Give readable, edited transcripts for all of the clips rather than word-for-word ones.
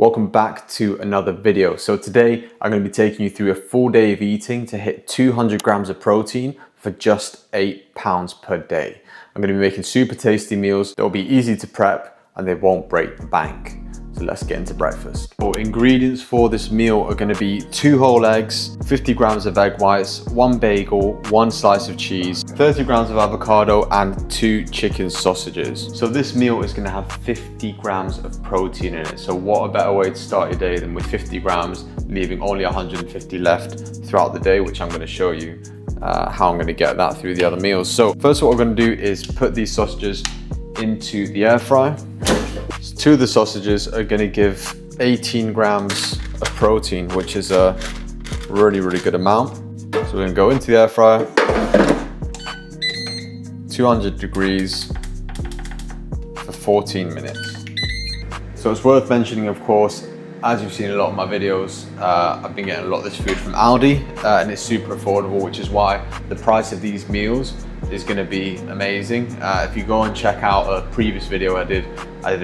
Welcome back to another video. So today I'm going to be taking you through a full day of eating to hit 200 grams of protein for just £8 per day. I'm going to be making super tasty meals that will be easy to prep and they won't break the bank. So let's get into breakfast. So ingredients for this meal are going to be 2 whole eggs, 50 grams of egg whites, 1 bagel, 1 slice of cheese, 30 grams of avocado and 2 chicken sausages. So this meal is going to have 50 grams of protein in it. So what a better way to start your day than with 50 grams, leaving only 150 left throughout the day, which I'm going to show you how I'm going to get that through the other meals. So first what we're going to do is put these sausages into the air fryer. 2 of the sausages are going to give 18 grams of protein, which is a really good amount. So we're going to go into the air fryer, 200 degrees for 14 minutes. So it's worth mentioning, of course, as you've seen in a lot of my videos, I've been getting a lot of this food from Aldi and it's super affordable, which is why the price of these meals is going to be amazing. If you go and check out a previous video I did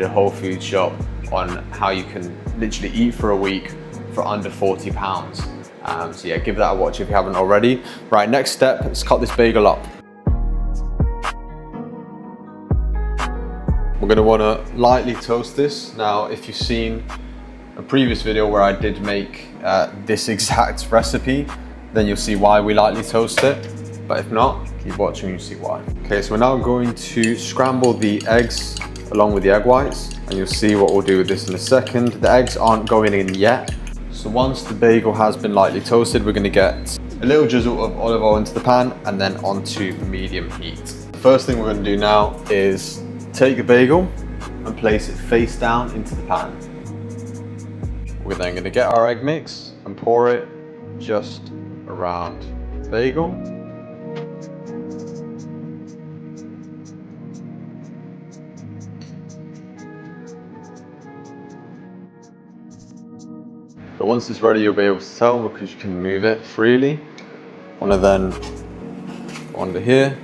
a whole food shop on how you can literally eat for a week for under £40. So yeah, give that a watch if you haven't already. Right, next step, let's cut this bagel up. We're going to want to lightly toast this. Now, if you've seen a previous video where I did make this exact recipe, then you'll see why we lightly toast it. But if not, keep watching and you'll see why. Okay, so we're now going to scramble the eggs along with the egg whites, and you'll see what we'll do with this in a second. The eggs aren't going in yet. So once the bagel has been lightly toasted, we're gonna get a little drizzle of olive oil into the pan and then onto medium heat. The first thing we're gonna do now is take the bagel and place it face down into the pan. We're then gonna get our egg mix and pour it just around the bagel. But once it's ready, you'll be able to tell because you can move it freely. Want to then go under here,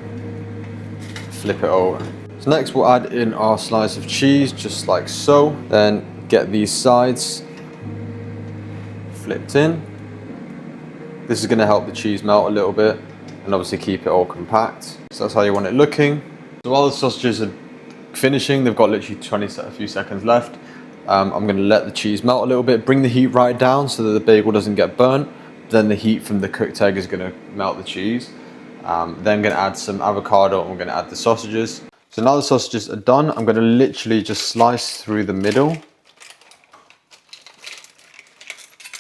flip it over. So next we'll add in our slice of cheese, just like so. Then get these sides flipped in. This is going to help the cheese melt a little bit and obviously keep it all compact. So that's how you want it looking. So while the sausages are finishing, they've got literally a few seconds left. I'm going to let the cheese melt a little bit, bring the heat right down so that the bagel doesn't get burnt. Then the heat from the cooked egg is going to melt the cheese. Then I'm going to add some avocado and we're going to add the sausages. So now the sausages are done, I'm going to literally just slice through the middle.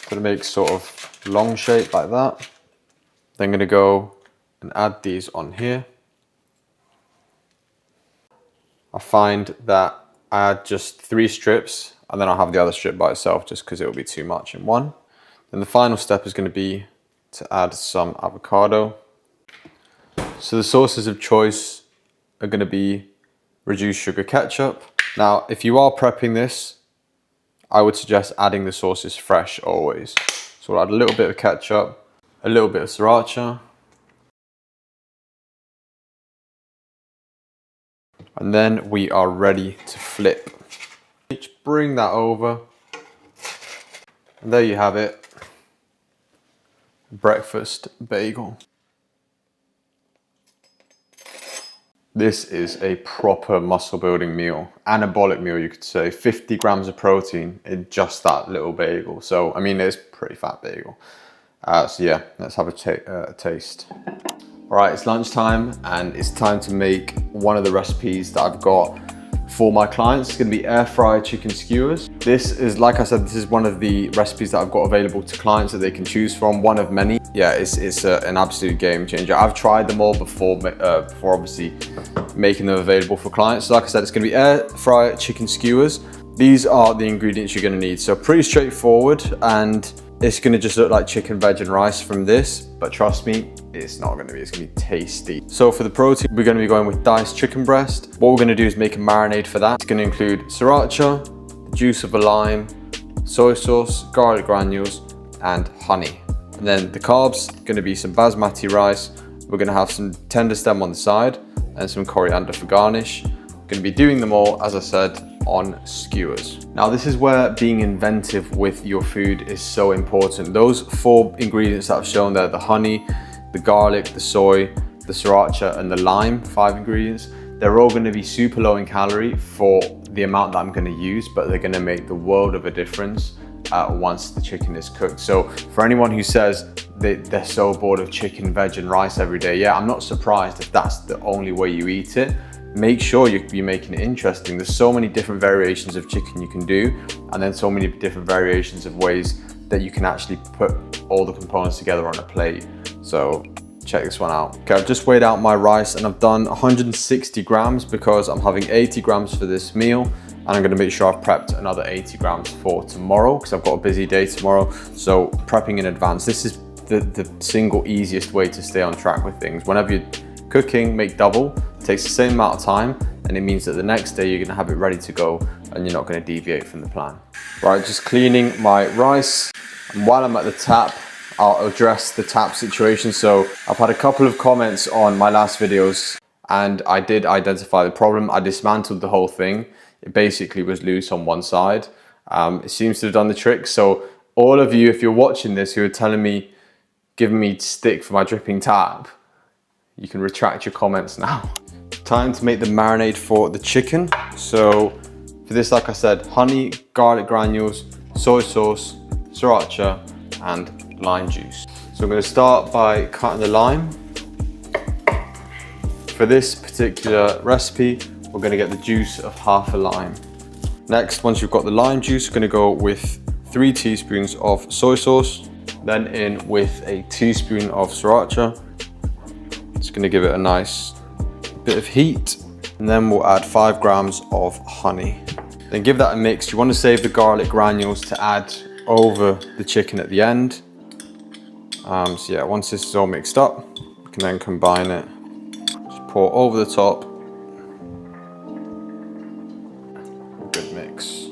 Going to make sort of long shape like that. Then I'm going to go and add these on here. I find that I add just 3 strips and then I'll have the other strip by itself just because it will be too much in one. Then the final step is going to be to add some avocado. So the sauces of choice are going to be reduced sugar ketchup. Now, if you are prepping this, I would suggest adding the sauces fresh always. So we'll add a little bit of ketchup, a little bit of sriracha, and then we are ready to flip. Just bring that over, and there you have it, breakfast bagel. This is a proper muscle building meal, anabolic meal you could say, 50 grams of protein in just that little bagel. So, I mean, it's a pretty fat bagel. So yeah, let's have a taste. All right, it's lunchtime and it's time to make one of the recipes that I've got for my clients. It's gonna be air fried chicken skewers. This is, like I said, this is one of the recipes that I've got available to clients that they can choose from, one of many. Yeah, it's an absolute game changer. I've tried them all before obviously making them available for clients. So like I said, it's gonna be air fried chicken skewers. These are the ingredients you're gonna need. So pretty straightforward, and it's gonna just look like chicken, veg, and rice from this, but trust me, it's not gonna be, it's gonna be tasty. So for the protein, we're gonna be going with diced chicken breast. What we're gonna do is make a marinade for that. It's gonna include sriracha, the juice of a lime, soy sauce, garlic granules, and honey. And then the carbs, gonna be some basmati rice. We're gonna have some tender stem on the side and some coriander for garnish. Gonna be doing them all, as I said, on skewers. Now this is where being inventive with your food is so important. Those 4 ingredients that I've shown there, the honey, the garlic, the soy, the sriracha and the lime, 5 ingredients, they're all gonna be super low in calorie for the amount that I'm gonna use, but they're gonna make the world of a difference once the chicken is cooked. So for anyone who says they're so bored of chicken, veg and rice every day, yeah, I'm not surprised if that's the only way you eat it. Make sure you're making it interesting. There's so many different variations of chicken you can do, and then so many different variations of ways that you can actually put all the components together on a plate. So check this one out. Okay, I've just weighed out my rice and I've done 160 grams because I'm having 80 grams for this meal. And I'm gonna make sure I've prepped another 80 grams for tomorrow because I've got a busy day tomorrow. So prepping in advance, this is the single easiest way to stay on track with things. Whenever you're cooking, make double. It takes the same amount of time and it means that the next day you're gonna have it ready to go and you're not gonna deviate from the plan. Right, just cleaning my rice. And while I'm at the tap, I'll address the tap situation. So I've had a couple of comments on my last videos and I did identify the problem. I dismantled the whole thing. It basically was loose on one side. It seems to have done the trick. So all of you, if you're watching this, who are telling me, giving me stick for my dripping tap, you can retract your comments now. Time to make the marinade for the chicken. So for this, like I said, honey, garlic granules, soy sauce, sriracha, and lime juice. So I'm gonna start by cutting the lime. For this particular recipe, we're gonna get the juice of half a lime. Next, once you've got the lime juice, we're gonna go with 3 teaspoons of soy sauce, then in with a teaspoon of sriracha. It's gonna give it a nice bit of heat. And then we'll add 5 grams of honey. Then give that a mix. You wanna save the garlic granules to add over the chicken at the end. So yeah, once this is all mixed up, you can then combine it. Just pour over the top. Good mix.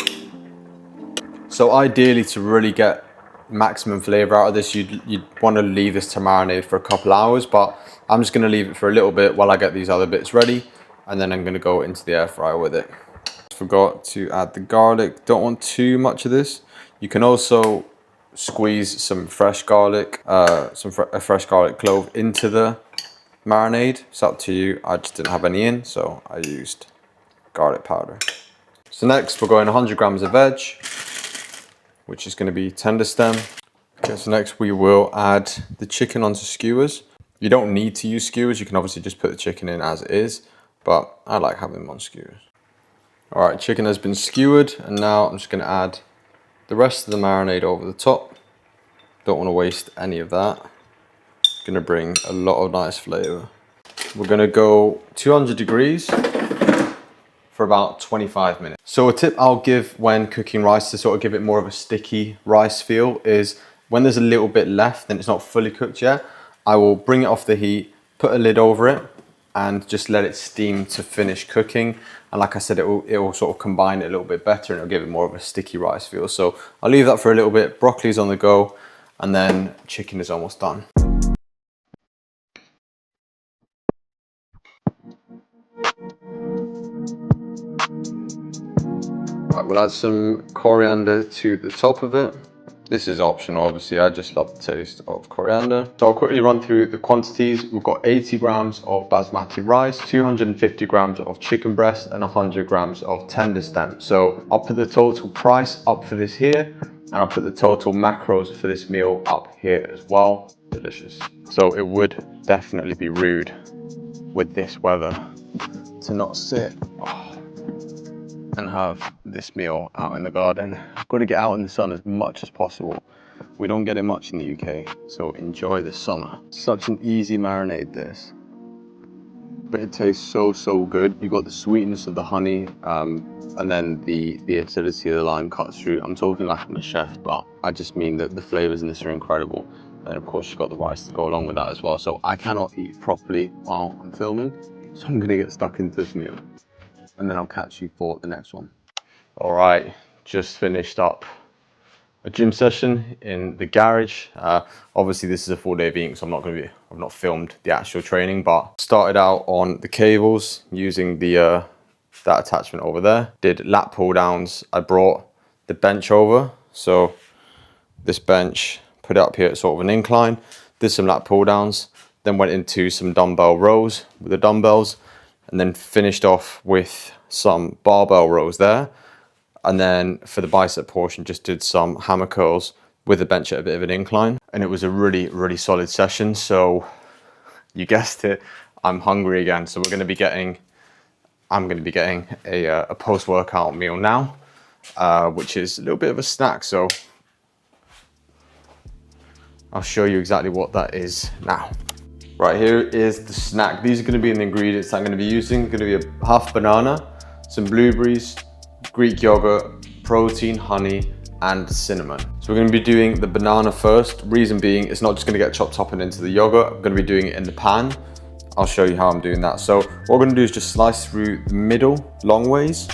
So ideally, to really get maximum flavor out of this, you'd want to leave this to marinate for a couple hours, but I'm just going to leave it for a little bit while I get these other bits ready, and then I'm going to go into the air fryer with it. Forgot to add the garlic. Don't want too much of this. You can also squeeze some fresh garlic, a fresh garlic clove into the marinade. It's up to you. I just didn't have any in, so I used garlic powder. So next we're going 100 grams of veg, which is going to be tender stem. Okay, so next we will add the chicken onto skewers. You don't need to use skewers. You can obviously just put the chicken in as it is, but I like having them on skewers. All right, chicken has been skewered, and now I'm just going to add the rest of the marinade over the top. Don't want to waste any of that. It's going to bring a lot of nice flavor. We're going to go 200 degrees for about 25 minutes. So a tip I'll give when cooking rice to sort of give it more of a sticky rice feel is when there's a little bit left and it's not fully cooked yet, I will bring it off the heat, put a lid over it, and just let it steam to finish cooking. And like I said, it will sort of combine it a little bit better and it'll give it more of a sticky rice feel. So I'll leave that for a little bit. Broccoli's on the go, and then chicken is almost done. Right, we'll add some coriander to the top of it. This is optional, obviously. I just love the taste of coriander. So I'll quickly run through the quantities. We've got 80 grams of basmati rice, 250 grams of chicken breast, and 100 grams of tender stem. So I'll put the total price up for this here, and I'll put the total macros for this meal up here as well. Delicious. So it would definitely be rude with this weather to not sit and have this meal out in the garden. I've got to get out in the sun as much as possible. We don't get it much in the UK, so enjoy the summer. Such an easy marinade, this. But it tastes so good. You got the sweetness of the honey, and then the acidity of the lime cuts through. I'm talking like I'm a chef, but I just mean that the flavors in this are incredible. And of course, you've got the rice to go along with that as well. So I cannot eat properly while I'm filming, so I'm gonna get stuck into this meal, and then I'll catch you for the next one. All right, just finished up a gym session in the garage. Obviously this is a full day of eating, so I've not filmed the actual training, but started out on the cables using the that attachment over there. Did lat pull downs. I brought the bench over. So this bench, put it up here at sort of an incline. Did some lat pull downs. Then went into some dumbbell rows with the dumbbells. And then finished off with some barbell rows there. And then for the bicep portion, just did some hammer curls with the bench at a bit of an incline. And it was a really, really solid session. So you guessed it, I'm hungry again. So I'm going to be getting a post-workout meal now, which is a little bit of a snack. So I'll show you exactly what that is now. Right, here is the snack. These are going to be the ingredients I'm going to be using. Going to be a half banana, some blueberries, Greek yogurt, protein, honey, and cinnamon. So we're going to be doing the banana first. Reason being, it's not just going to get chopped up and into the yogurt. I'm going to be doing it in the pan. I'll show you how I'm doing that. So what we're going to do is just slice through the middle long ways.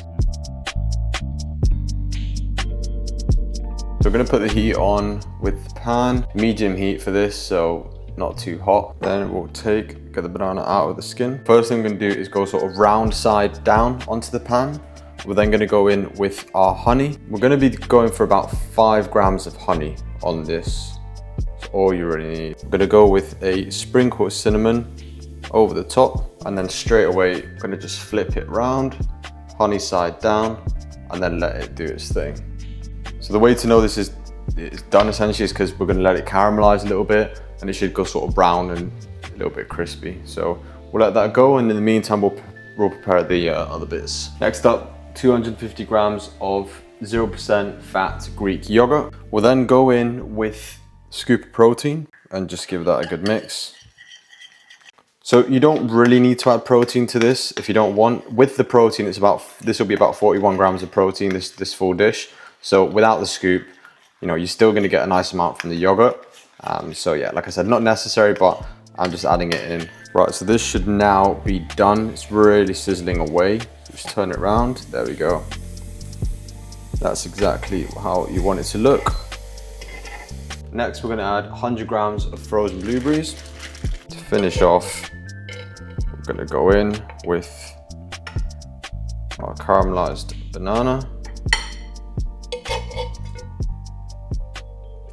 So we're going to put the heat on with the pan, medium heat for this, so not too hot. Then we'll get the banana out of the skin. First thing I'm going to do is go sort of round side down onto the pan. We're then going to go in with our honey. We're going to be going for about 5 grams of honey on this. That's all you really need. We're going to go with a sprinkle of cinnamon over the top, and then straight away I'm going to just flip it round, honey side down, and then let it do its thing. So the way to know this is done essentially is because we're going to let it caramelize a little bit, and it should go sort of brown and a little bit crispy. So we'll let that go, and in the meantime we'll prepare the other bits. Next up, 250 grams of 0% fat Greek yogurt. We'll then go in with a scoop of protein and just give that a good mix. So you don't really need to add protein to this if you don't want. With the protein, this will be about 41 grams of protein, this full dish. So without the scoop, you're still going to get a nice amount from the yogurt. So yeah, like I said, not necessary, but I'm just adding it in. Right, so this should now be done. It's really sizzling away. Just turn it around. There we go. That's exactly how you want it to look. Next, we're going to add 100 grams of frozen blueberries. To finish off, we're going to go in with our caramelized banana.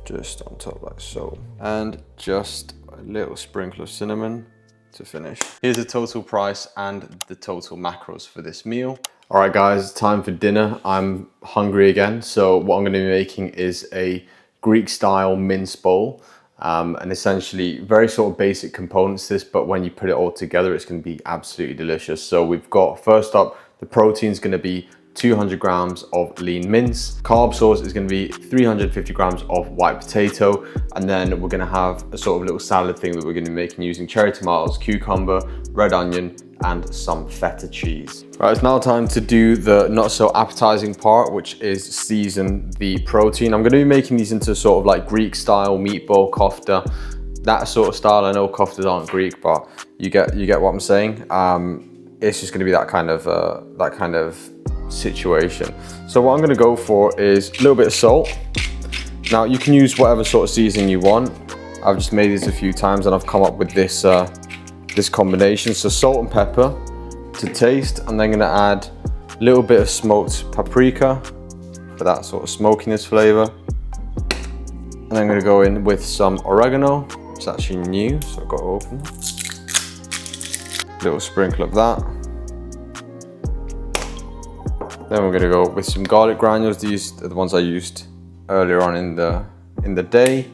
Just on top like so. And just a little sprinkle of cinnamon to finish. Here's the total price and the total macros for this meal. All right guys, time for dinner. I'm hungry again. So what I'm gonna be making is a Greek style mince bowl. And essentially very sort of basic components this, but when you put it all together, it's gonna be absolutely delicious. So we've got, first up, the protein's gonna be 200 grams of lean mince. Carb source is going to be 350 grams of white potato. And then we're going to have a sort of little salad thing that we're going to be making using cherry tomatoes, cucumber, red onion, and some feta cheese. Right, it's now time to do the not so appetizing part, which is season the protein. I'm going to be making these into sort of like Greek style meatball kofta, that sort of style. I know koftas aren't Greek, but you get what I'm saying. It's just going to be that kind of situation. So what I'm going to go for is a little bit of salt. Now you can use whatever sort of seasoning you want. I've just made these a few times and I've come up with this this combination. So salt and pepper to taste. I'm then going to add a little bit of smoked paprika for that sort of smokiness flavor. And I'm going to go in with some oregano. It's actually new, so I've got to open it. Little sprinkle of that. Then we're going to go with some garlic granules. These are the ones I used earlier on in the day.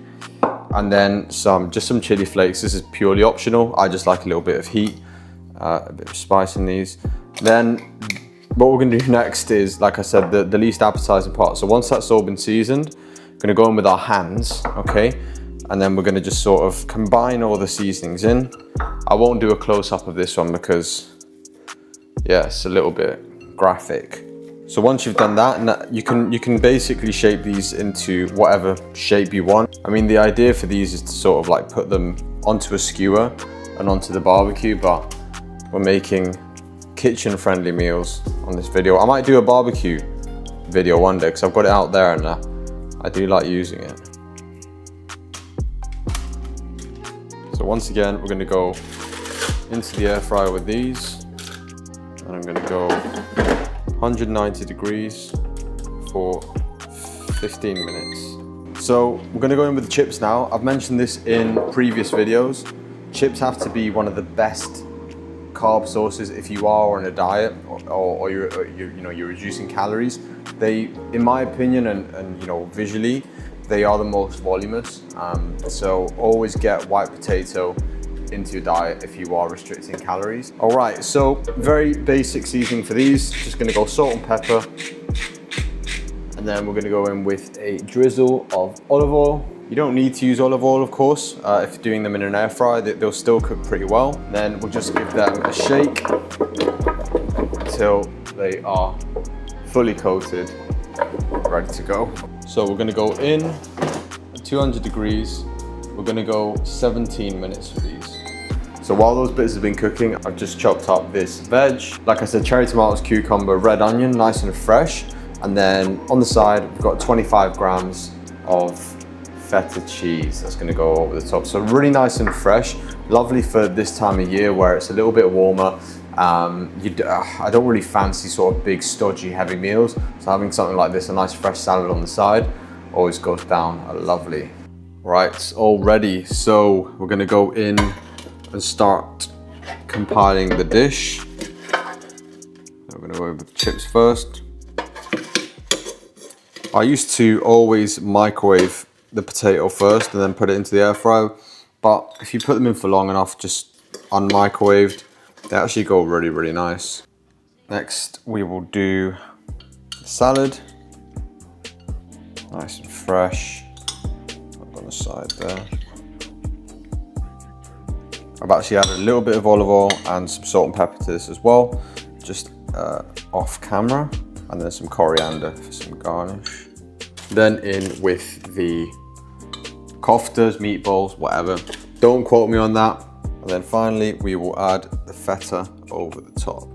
And then just some chili flakes. This is purely optional. I just like a little bit of heat, a bit of spice in these. Then what we're going to do next is, like I said, the least appetizing part. So once that's all been seasoned, we're going to go in with our hands, okay? And then we're going to just sort of combine all the seasonings in. I won't do a close-up of this one because, yeah, it's a little bit graphic. So once you've done that, you can basically shape these into whatever shape you want. I mean, the idea for these is to sort of like put them onto a skewer and onto the barbecue, but we're making kitchen-friendly meals on this video. I might do a barbecue video one day because I've got it out there and I do like using it. So once again, we're going to go into the air fryer with these. And I'm gonna go 190 degrees for 15 minutes. So we're gonna go in with the chips now. I've mentioned this in previous videos. Chips have to be one of the best carb sources if you are on a diet or you're reducing calories. They, in my opinion, and you know, visually, they are the most voluminous. So always get white potato into your diet if you are restricting calories. All right, so very basic seasoning for these. Just gonna go salt and pepper. And then we're gonna go in with a drizzle of olive oil. You don't need to use olive oil, of course. If you're doing them in an air fryer, they'll still cook pretty well. Then we'll just give them a shake until they are fully coated, ready to go. So we're gonna go in at 200 degrees. We're gonna go 17 minutes for these. So while those bits have been cooking, I've just chopped up this veg. Like I said, cherry tomatoes, cucumber, red onion, nice and fresh. And then on the side, we've got 25 grams of feta cheese that's gonna go over the top. So really nice and fresh, lovely for this time of year where it's a little bit warmer. I don't really fancy sort of big, stodgy, heavy meals. So having something like this, a nice fresh salad on the side, always goes down lovely. Right, it's all ready. So we're gonna go in and start compiling the dish. We're gonna go with the chips first. I used to always microwave the potato first and then put it into the air fryer. But if you put them in for long enough, just unmicrowaved, they actually go really, really nice. Next, we will do the salad. Nice and fresh. Up on the side there. I've actually added a little bit of olive oil and some salt and pepper to this as well, just off camera. And then some coriander for some garnish. Then in with the koftas, meatballs, whatever. Don't quote me on that. And then finally, we will add the feta over the top.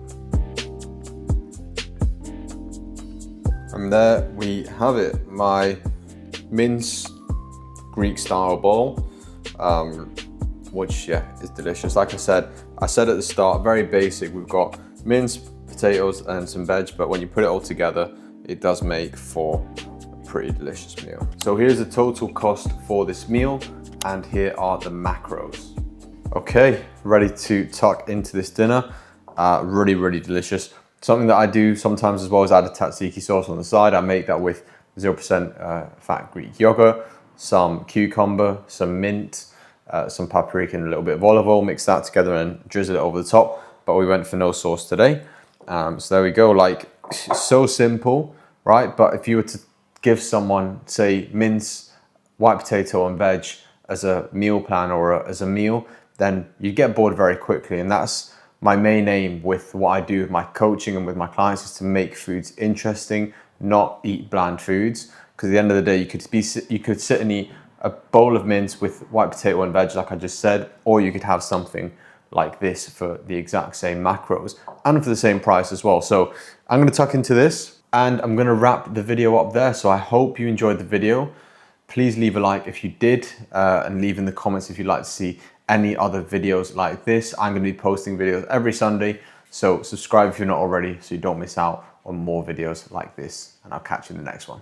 And there we have it, my mince Greek style bowl, which yeah, is delicious. Like I said at the start, very basic. We've got mince, potatoes and some veg, but when you put it all together, it does make for a pretty delicious meal. So here's the total cost for this meal, and here are the macros. Okay, ready to tuck into this dinner. Really, really delicious. Something that I do sometimes as well is add a tzatziki sauce on the side. I make that with 0% fat Greek yogurt, some cucumber, some mint, some paprika and a little bit of olive oil. Mix that together and drizzle it over the top. But we went for no sauce today. So there we go, like, so simple, right? But if you were to give someone, say, mince, white potato and veg as a meal plan or as a meal, then you get bored very quickly. And that's my main aim with what I do with my coaching and with my clients, is to make foods interesting, not eat bland foods. Because at the end of the day, you could sit and eat a bowl of mince with white potato and veg, like I just said, or you could have something like this for the exact same macros and for the same price as well. So I'm gonna tuck into this and I'm gonna wrap the video up there. So I hope you enjoyed the video. Please leave a like if you did, and leave in the comments if you'd like to see any other videos like this. I'm gonna be posting videos every Sunday, so subscribe if you're not already so you don't miss out on more videos like this, and I'll catch you in the next one.